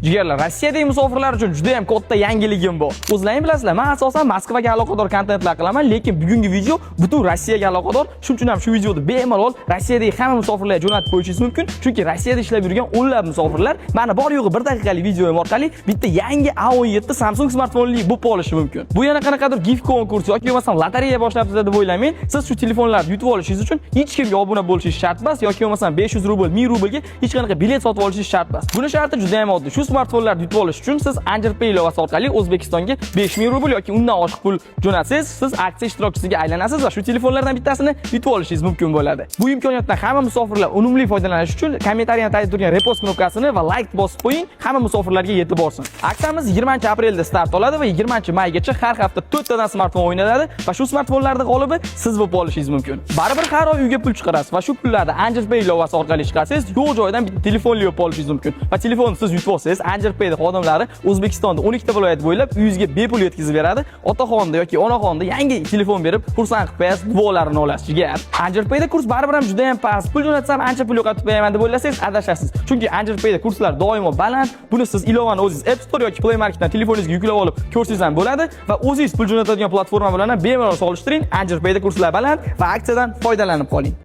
Jigarlar, Rossiyadagi musofirlar uchun juda ham katta yangiligim bor. O'zlaring bilasizlar, men asosan Moskvaga aloqador kontentlar qilaman, lekin bugungi video butun Rossiyaga aloqador. Shuning uchun ham shu videoda bemalol Rossiyadagi hamma musofirlarga jo'natib qo'yishingiz mumkin. Chunki Rossiyada ishlab yurgan o'nlab musofirlar mana bor yo'g'i 1 daqiqalik videoim orqali bitta yangi A17 Samsung smartfonli bo'lib olishi mumkin. Bu yana qanaqadir gift konkurs yoki bo'lmasam lotereya boshlabsiz deb o'ylamang. Siz shu telefonlarni yutib olishingiz uchun hech kimga obuna bo'lishingiz shart emas yoki bo'lmasam 500 rubl, 1000 rublga hech qanaqa bilet sotib olishingiz shart emas. Buni sharti juda ham oddiy. Shu smartfonlarni yutib olish uchun siz Angerpay ilovasi orqali O'zbekistonga 5000 rubl yoki undan oshiq pul jo'natsangiz, siz aksiya ishtirokchisiga aylanasiz va shu telefonlardan bittasini yutib olishingiz mumkin bo'ladi. Bu imkoniyatdan hamma musofirlar unumli foydalanish uchun kommentariyada aytib turgan repost knopkasini va like bosib qo'ying, hamma musofirlarga yetib borsin. Aksiyamiz 20-aprelda start oladi va 20-maygacha har hafta 4 tadan smartfon o'ynaladi va shu smartfonlarning g'olibi siz bo'lib olishingiz mumkin. Baribir har oy uyga pul chiqarasiz va shu pullarni Angerpay ilovasi orqali chiqarsangiz, yo'q joydan bitta telefonli olib olishingiz mumkin. Va telefonni siz yutib olsangiz, Angerpay'ning xodimlari O'zbekistonda 12 ta viloyat bo'ylab uyingizga bepul yetkazib beradi. Otaxonda yoki onaxonda yangi telefon berib, xursand qilib qo'yasiz, duolarini olasiz. Jigar. Angerpay'da kurs baribir ham juda ham past. Pul jo'natsam ancha pul yo'qotib qo'yaman deb o'ylasangiz, adashasiz. Chunki Angerpay'da kurslar doimo baland. Buni siz ilovani o'zingiz App Store yoki Play Marketdan telefoningizga yuklab olib ko'rsangiz ham bo'ladi va o'zingiz pul jo'natadigan platforma bilan ham bemalol solishtiring. Angerpay'da kurslar baland va aksiyadan foydalanib qoling.